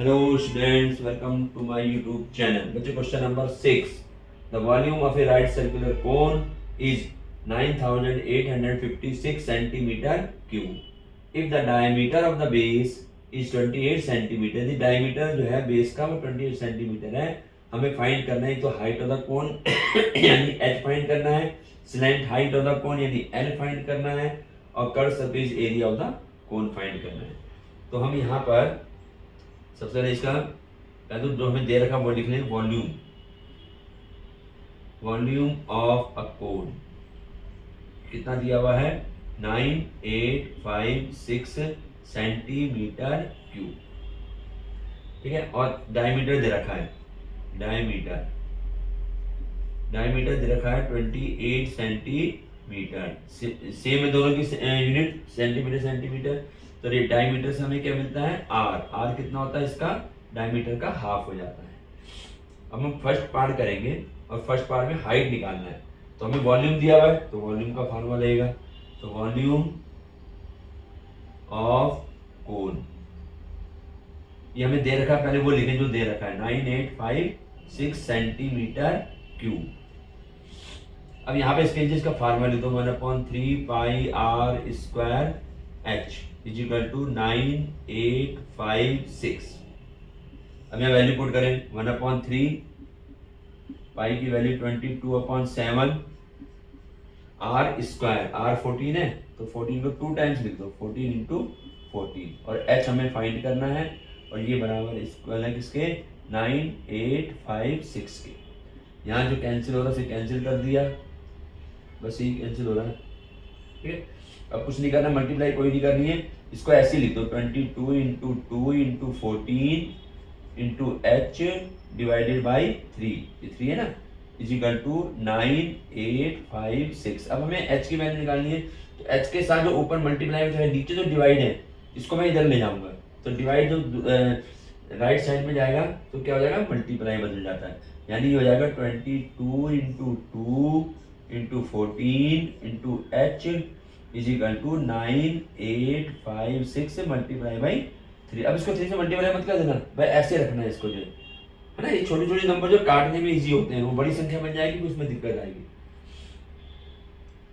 Hello students, welcome to my YouTube channel. बच्चों question number 6. The volume of a right circular cone is 9856 centimeter cube. If the diameter of the base is 28 centimeter, the diameter जो है base का वो 28 centimeter है. हमें find करना है तो height of the cone यानी h find करना है, slant height of the cone यानी l find करना है और curved surface area of the cone find करना है. तो हम यहाँ पर सबसे पहले इसका पहले तो जो हमें दे रखा वो लिख लें वॉल्यूम ऑफ अ कोन कितना दिया हुआ है 9856 सेंटीमीटर क्यूब. ठीक है, और डायमीटर दे रखा है डायमीटर दे रखा है 28 सेंटीमीटर. सेम है दोनों की यूनिट सेंटीमीटर. तो ये डायमीटर से हमें क्या मिलता है आर कितना होता है इसका डायमीटर का हाफ हो जाता है. अब हम फर्स्ट पार्ट करेंगे और फर्स्ट पार्ट में हाइट निकालना है. तो हमें वॉल्यूम दिया हुआ है तो वॉल्यूम का फार्मूला लगेगा. तो वॉल्यूम ऑफ कोन ये हमें दे रखा है, पहले वो लिखें जो दे रखा है 9856 सेंटीमीटर क्यूब. अब यहाँ पे इसके इसका फार्मूला लिख दो 1/3 pi R square H is equal to 9856. अब यहाँ वैल्यू पुट करें 1/3 पाई की वैल्यू 22/7 आर स्क्वायर आर 14 है तो 14 को 2 टाइम्स लिख दो 14 इंटू 14 और एच हमें फाइंड करना है और ये बराबर इक्वल है किसके 9856 के. यहाँ जो कैंसिल हो रहा है उसे कैंसिल कर दिया, बस यही कैंसिल हो रहा है. ठीक है, अब कुछ नहीं करना, मल्टीप्लाई कोई नहीं करनी है, इसको ऐसे लिख दो 22 into 2 into 14 into H divided by 3, ये 3 है ना, इज इक्वल टू 9856. अब हमें एच की वैल्यू निकालनी है तो एच के साथ जो ऊपर मल्टीप्लाई है नीचे जो डिवाइड है इसको मैं इधर ले जाऊंगा. तो डिवाइड जो राइट साइड में जाएगा तो क्या हो जाएगा मल्टीप्लाई बदल जाता है, यानी ये हो जाएगा 22 into 2 into 14 into H is equal to 9856 multiply by 3. अब इसको 3 से मल्टीप्लाई मत कर देना भाई, ऐसे रखना है इसको जो है ना, ये छोटे छोटे नंबर जो काटने में इजी होते हैं वो बड़ी संख्या बन जाएगी तो उसमें दिक्कत आएगी.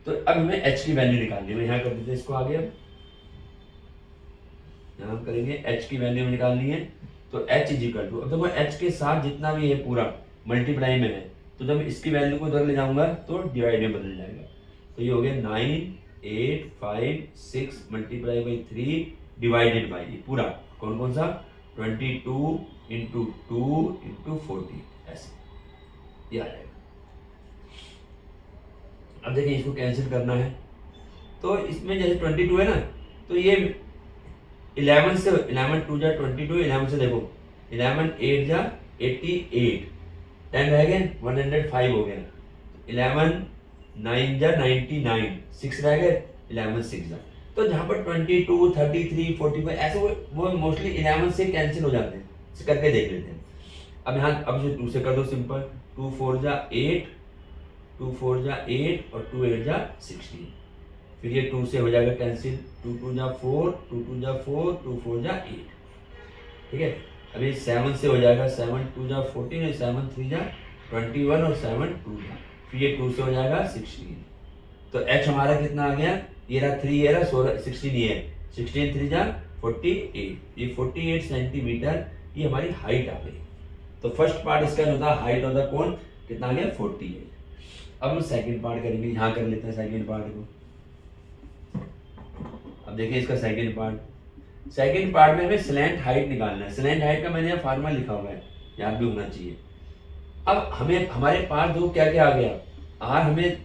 तो अब हमें h की वैल्यू निकालनी है, यहाँ कर देते हैं इसको आगे. अब यहाँ हम करेंगे h की वैल्यू निकालनी है तो h इज इक्वल टू, अब देखो h के साथ जितना भी है पूरा मल्टीप्लाई में है तो जब इसकी वैल्यू को उधर ले जाऊंगा तो डिवाइड में बदल जाएगा. तो ये हो गया 9856 मल्टीप्लाई बाई 3 डिवाइडेड बाई ये पूरा कौन कौन सा 22 इंटू 2 इंटू 40 ऐसे ये आ जाएगा. अब देखिए इसको कैंसिल करना है तो इसमें जैसे 22 है ना तो ये 11 से 11 2 जा 22, 11 से देखो 11 8 जा 88, 10 रह गए 105 हो गया, 11 9 जा 99, 6 रह गए 11 6 जा. तो जहाँ पर 22 33 45 ऐसे वो मोस्टली 11 से कैंसिल हो जाते हैं, इसे करके देख लेते हैं. अब यहाँ अब जो 2 से कर दो सिंपल 2 4 जा 8 2 4 जा 8 और 2 8 जा 16. फिर ये 2 से हो जाएगा कैंसिल 2 2 जा 4 2 2 जा 4 2 4 जा 8. ठीक है, अभी 7 से हो जाएगा 7 2 जा 14 7 3 जा 21 और 7 2 जा, फिर ये 2 से हो जाएगा 16. तो h हमारा कितना आ गया, ये रहा 3 ये रहा 16 ये है 16 3 जा 48, ये 48 सेंटीमीटर ये हमारी हाइट आ गई. तो फर्स्ट पार्ट इसका जो था हाइट ऑफ द कोन कितना आ गया 48. अब हम सेकंड पार्ट करेंगे, यहाँ कर लेते हैं सेकंड पार्ट को. अब देखिए इसका सेकंड पार्ट में हमें स्लैंट हाइट निकालना है. स्लैंट हाइट का मैंने यहाँ फार्मूला लिखा हुआ है, याद भी होना चाहिए. अब हमें हमारे पास जो क्या क्या आ गया आर हमें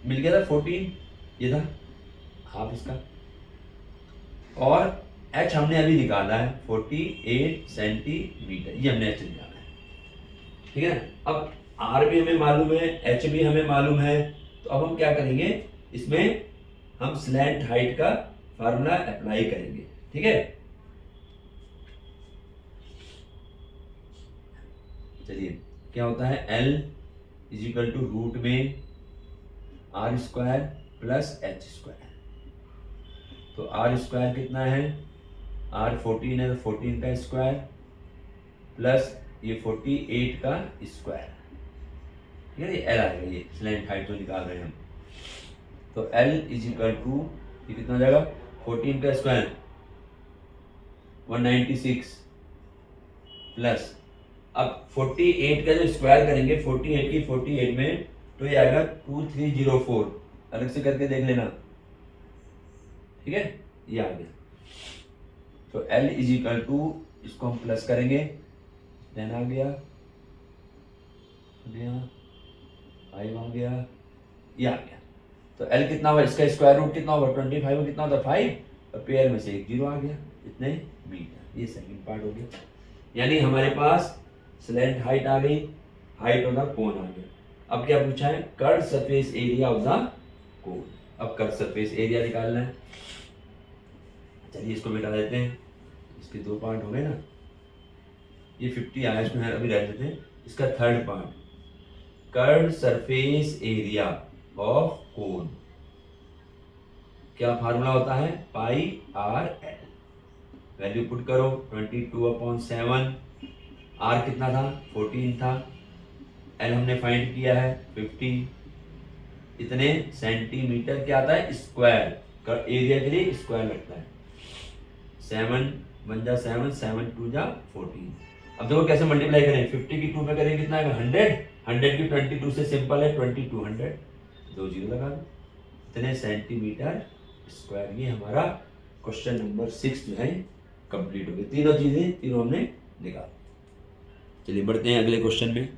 मिल गया था 14, ये था हाफ इसका, और एच हमने अभी निकाला है 48 सेंटीमीटर, ये हमने एच निकाला है. ठीक है ना, अब आर भी हमें मालूम है एच भी हमें मालूम है. तो अब हम क्या करेंगे इसमें हम स्लैंट हाइट का फार्मूला अप्लाई करेंगे. ठीक है, चलिए क्या होता है L is equal to root में R square plus H square. तो आर स्क्वायर कितना है, आर 14 है तो 14 का स्क्वायर प्लस ये 48 का स्क्वायर, ठीक है, ये एल आएगा, ये स्लैंट हाइट जो निकाल रहे हैं हम। तो एल इज इक्वल टू ये कितना हो जाएगा 14 का स्क्वायर 196 प्लस अब 48 का जो स्क्वायर करेंगे 48 की 48 में तो ये आएगा 2304, अलग से करके देख लेना, ठीक है, ये आ गया। तो L इज इक्वल टू इसको हम प्लस करेंगे, देन आ गया 5 आ गया, ये आ गया। तो L कितना हुआ, इसका स्क्वायर रूट कितना होगा 25 में कितना होता है 5, और पेयर में से एक 0 आ गया, इतने मीटर। ये सेकंड पार्ट हो गया, यानी हमारे पास स्लैंट हाइट आ गई, हाइट ऑफ द कोन आ गया। अब क्या पूछा है, curve surface area of the cone. अब कर्व सरफेस एरिया निकालना है, चलिए इसको मिटा देते हैं, इसके दो पार्ट हो गए ना, ये 50 आया, इसमें अभी रह देते हैं। इसका third part, curve surface area of cone, क्या फार्मूला होता है, पाई आर एल। वैल्यू पुट करो 22/7, आर कितना था 14 था, एल हमने फाइंड किया है 50, इतने सेंटीमीटर क्या आता है स्क्वायर, एरिया के लिए स्क्वायर लगता है। 7 1 जा 7, 7 2 जा 14। अब देखो कैसे मल्टीप्लाई करें, 50 की 2 पे करें कितना आएगा 100, 100 की 22 से सिंपल है 2200, 2 जीरो लगा दो, इतने सेंटीमीटर स्क्वायर। ये हमारा क्वेश्चन नंबर 6 जो है कंप्लीट हो गया। तीनों चीजें तीनों हमने निकाल। चलिए बढ़ते हैं अगले क्वेश्चन में।